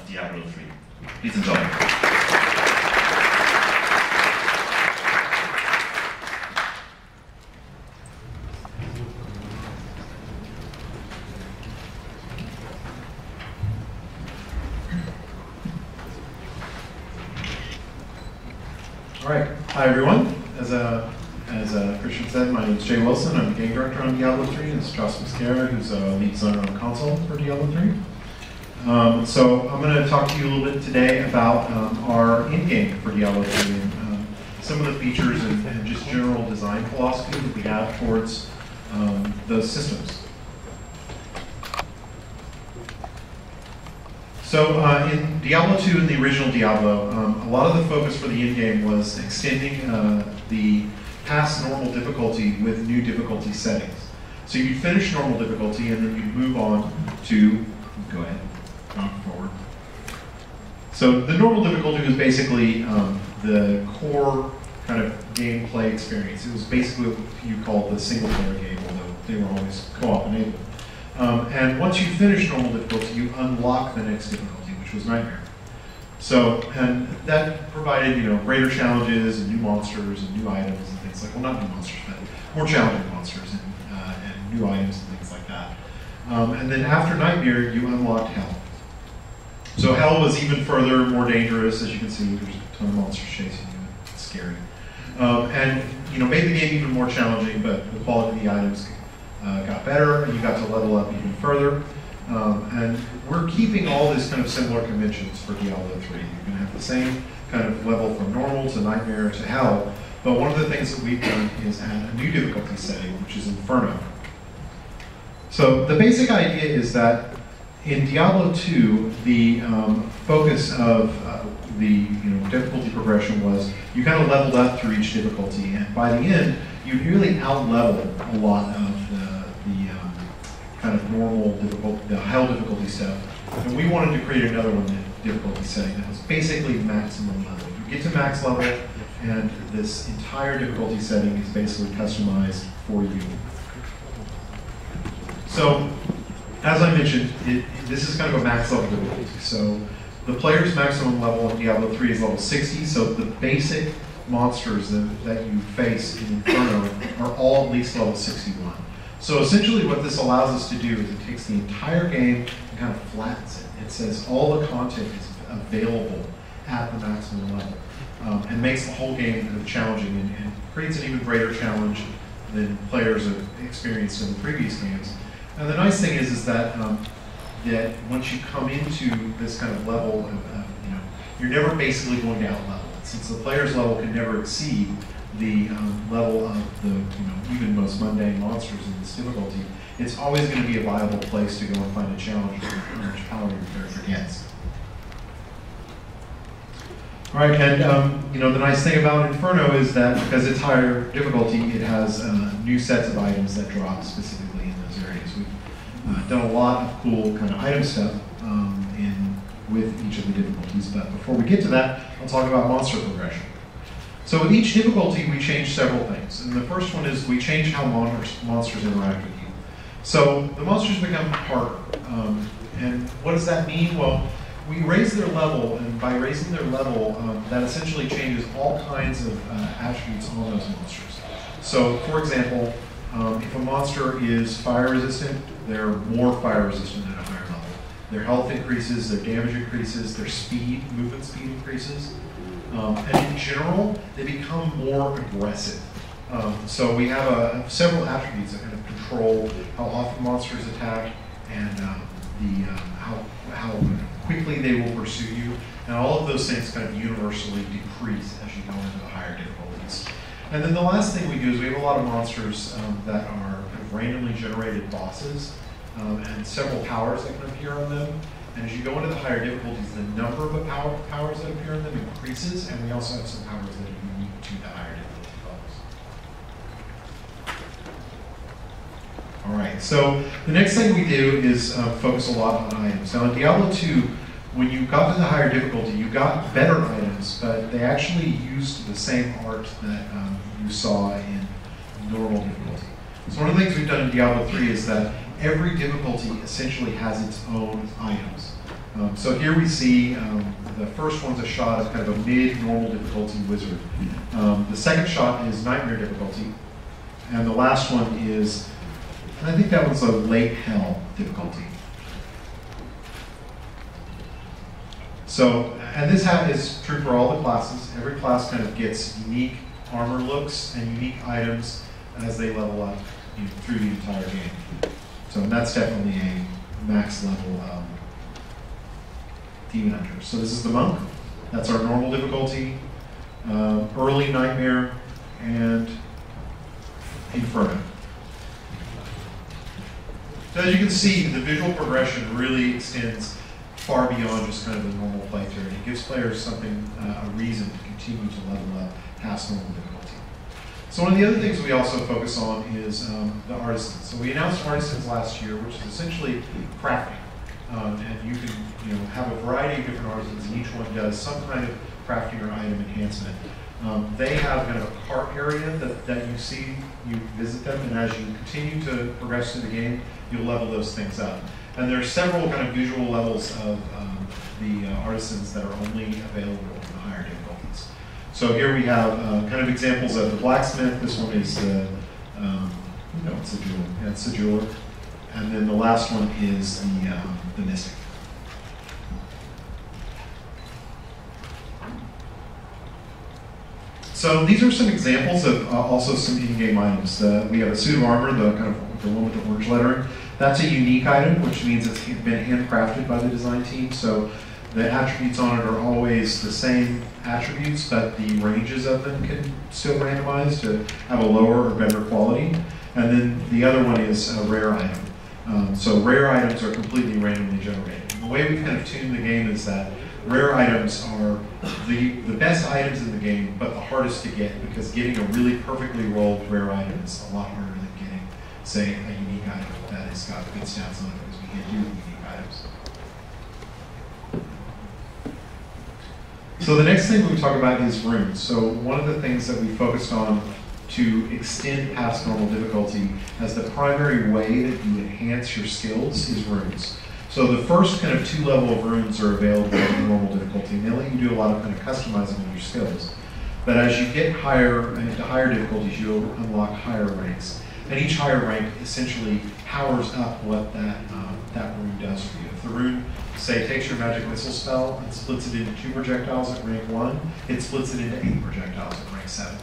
Diablo 3. Please enjoy. All right, hi everyone. As Christian said, my name is Jay Wilson. I'm the game director on Diablo 3, and it's Josh Mascara, who's a lead designer on console for Diablo 3. So I'm going to talk to you a little bit today about our in-game for Diablo 3 and some of the features and just general design philosophy that we have towards those systems. So in Diablo 2 and the original Diablo, a lot of the focus for the in-game was extending the past normal difficulty with new difficulty settings. So you'd finish normal difficulty and then you'd move on to, go ahead, forward. So the normal difficulty was basically the core kind of gameplay experience. It was basically what you call the single player game, although they were always co-op enabled. And once you finish normal difficulty, you unlock the next difficulty, which was Nightmare. So, and that provided, greater challenges and new monsters and new items and things like, well, not new monsters, but more challenging monsters and new items and things like that. And then after Nightmare, you unlocked Hell. So Hell was even further, more dangerous, as you can see. There's a ton of monsters chasing you. It's scary. And made the game even more challenging, but the quality of the items got better, and you got to level up even further. And we're keeping all these kind of similar conventions for Diablo 3. You're going to have the same kind of level from normal to Nightmare to Hell, but one of the things that we've done is add a new difficulty setting, which is Inferno. So the basic idea is that in Diablo 2, the focus of the difficulty progression was you kind of leveled up through each difficulty, and by the end, you really out-leveled a lot of the kind of normal difficulty, the Hell difficulty stuff. And we wanted to create another difficulty setting that was basically maximum level. You get to max level, and this entire difficulty setting is basically customized for you. So, as I mentioned, this is kind of a max level difficulty. So, the player's maximum level in Diablo 3 is level 60, so the basic monsters that you face in Inferno are all at least level 61. So essentially what this allows us to do is it takes the entire game and kind of flattens it. It says all the content is available at the maximum level and makes the whole game kind of challenging and creates an even greater challenge than players have experienced in the previous games. And the nice thing is that that once you come into this kind of level, you're never basically going to out-level it. Since the player's level can never exceed the level of the even most mundane monsters in this difficulty, it's always going to be a viable place to go and find a challenge for how much power your character gets. All right, and the nice thing about Inferno is that because it's higher difficulty, it has new sets of items that drop specifically in those areas. We've done a lot of cool kind of item stuff with each of the difficulties, but before we get to that, I'll talk about monster progression. So with each difficulty, we change several things. And the first one is we change how monsters interact with you. So the monsters become harder. And what does that mean? Well, we raise their level, and by raising their level, that essentially changes all kinds of attributes on those monsters. So for example, if a monster is fire resistant, they're more fire resistant at a higher level. Their health increases, their damage increases, their speed, movement speed increases. And in general, they become more aggressive. So we have several attributes that kind of control how often monsters attack and how quickly they will pursue you. And all of those things kind of universally decrease as you go into the higher difficulties. And then the last thing we do is we have a lot of monsters that are kind of randomly generated bosses and several powers that can appear on them. And as you go into the higher difficulties, the number of powers that appear in them increases, and we also have some powers that are unique to the higher difficulty levels. All right, so the next thing we do is focus a lot on items. Now in Diablo 2, when you got to the higher difficulty, you got better items, but they actually used the same art that you saw in normal difficulty. So one of the things we've done in Diablo 3 is that every difficulty essentially has its own items. So here we see the first one's a shot of kind of a mid-normal difficulty wizard. The second shot is nightmare difficulty. And the last one is, I think that one's a late hell difficulty. So, and this is true for all the classes. Every class kind of gets unique armor looks and unique items as they level up through the entire game. So and that's definitely a max level demon hunter. So this is the monk. That's our normal difficulty, early nightmare, and inferno. So as you can see, the visual progression really extends far beyond just kind of a normal playthrough. It gives players something, a reason to continue to level up past normal difficulty. So one of the other things we also focus on is the artisans. So we announced artisans last year, which is essentially crafting. And you can have a variety of different artisans, and each one does some kind of crafting or item enhancement. They have kind of a cart area that you see, you visit them, and as you continue to progress through the game, you'll level those things up. And there are several kind of visual levels of the artisans that are only available in the higher difficulties. So here we have kind of examples of the blacksmith. This one is the, no, it's a jeweler. Yeah, it's a jeweler. And then the last one is the mystic. So these are some examples of also some in-game items. We have a suit of armor, the one with the orange lettering. That's a unique item, which means it's been handcrafted by the design team. So the attributes on it are always the same attributes, but the ranges of them can still randomize to have a lower or better quality. And then the other one is a rare item. So rare items are completely randomly generated. And the way we've kind of tuned the game is that rare items are the best items in the game, but the hardest to get, because getting a really perfectly rolled rare item is a lot harder than getting, say, a unique item that has got good stats on it, because we can't do unique items. So the next thing we talk about is runes. So one of the things that we focused on to extend past normal difficulty as the primary way that you enhance your skills is runes. So the first kind of 2 level of runes are available in normal difficulty, and they let you do a lot of kind of customizing of your skills. But as you get higher into higher difficulties, you'll unlock higher ranks. And each higher rank essentially powers up what that rune does for you. If the rune, say, takes your magic missile spell and splits it into 2 projectiles at rank 1, it splits it into 8 projectiles at rank 7.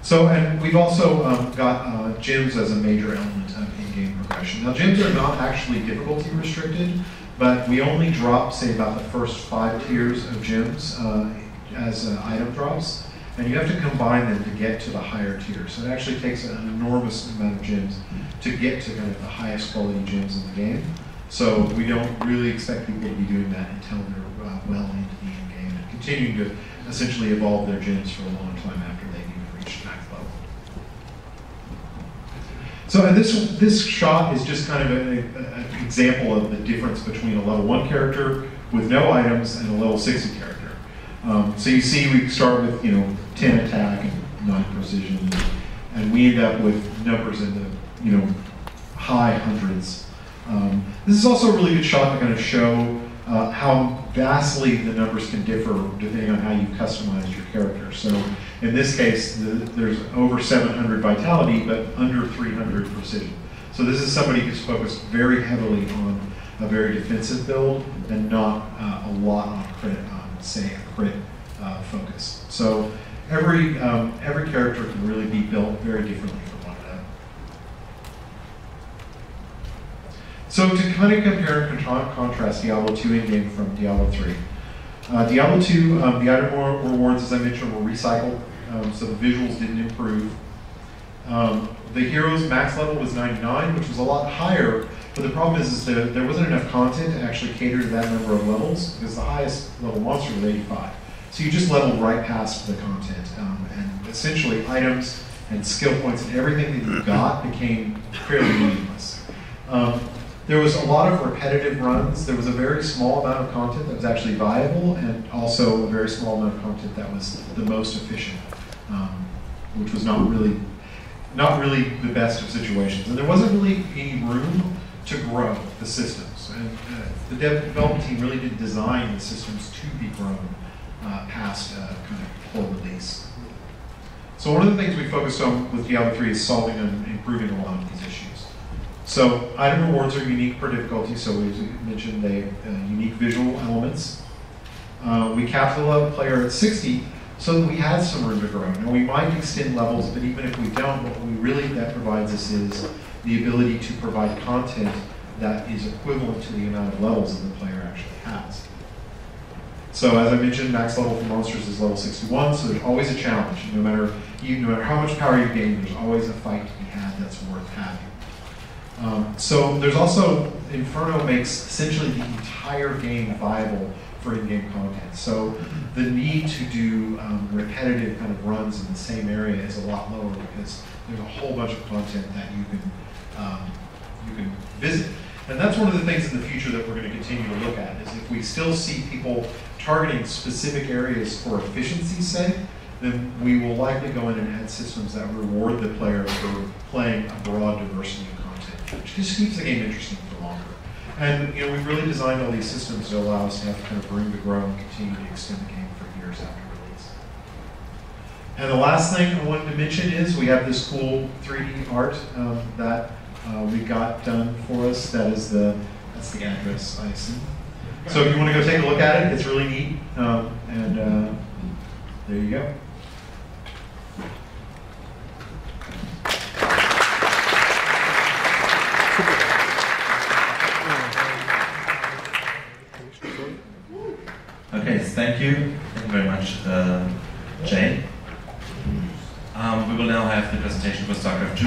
So, and we've also got gems as a major element of in-game progression. Now, gems are not actually difficulty restricted, but we only drop, say, about the first 5 tiers of gems as item drops, and you have to combine them to get to the higher tiers. So it actually takes an enormous amount of gems to get to kind of the highest quality gems in the game. So we don't really expect people to be doing that until they're well into the end game and continuing to essentially evolve their gems for a long time after they've even reached max level. So and this shot is just kind of an example of the difference between a level 1 character with no items and a level 60 character. So you see we start with 10 attack and 9 precision, and we end up with numbers in the high hundreds. This is also a really good shot to kind of show how vastly the numbers can differ depending on how you customize your character. So in this case, there's over 700 vitality, but under 300 precision. So this is somebody who's focused very heavily on a very defensive build and not a lot on crit, say a crit focus. So every character can really be built very differently from one another. So to kind of compare and contrast Diablo 2 in-game from Diablo 3. Diablo 2, the item rewards, as I mentioned, were recycled, so the visuals didn't improve. The hero's max level was 99, which was a lot higher, but the problem is that there wasn't enough content to actually cater to that number of levels, because the highest level monster was 85. So you just leveled right past the content, and essentially items and skill points and everything that you got became fairly meaningless. There was a lot of repetitive runs. There was a very small amount of content that was actually viable, and also a very small amount of content that was the most efficient, which was not really the best of situations. And there wasn't really any room to grow the systems. And the development team really did design the systems to be grown past kind of full release. So one of the things we focused on with Diablo 3 is solving and improving a lot of these issues. So item rewards are unique per difficulty, so as we mentioned, they have unique visual elements. We capped the level player at 60 so that we had some room to grow. Now we might extend levels, but even if we don't, that provides us is the ability to provide content that is equivalent to the amount of levels that the player actually has. So as I mentioned, max level for monsters is level 61, so there's always a challenge. No matter how much power you gain, there's always a fight to be had that's worth having. So there's also, Inferno makes essentially the entire game viable for in-game content. So the need to do repetitive kind of runs in the same area is a lot lower because there's a whole bunch of content that you can visit. And that's one of the things in the future that we're going to continue to look at, is if we still see people targeting specific areas for efficiency's sake, then we will likely go in and add systems that reward the player for playing a broad diversity of content, which just keeps the game interesting for longer. And we've really designed all these systems to allow us to have kind of room to grow and continue to extend the game for years after release. And the last thing I wanted to mention is we have this cool 3D art that we got done for us. That's the address, I assume. So if you want to go take a look at it, it's really neat. And there you go. Okay, thank you. Thank you very much, Jay. We will now have the presentation for StarCraft 2.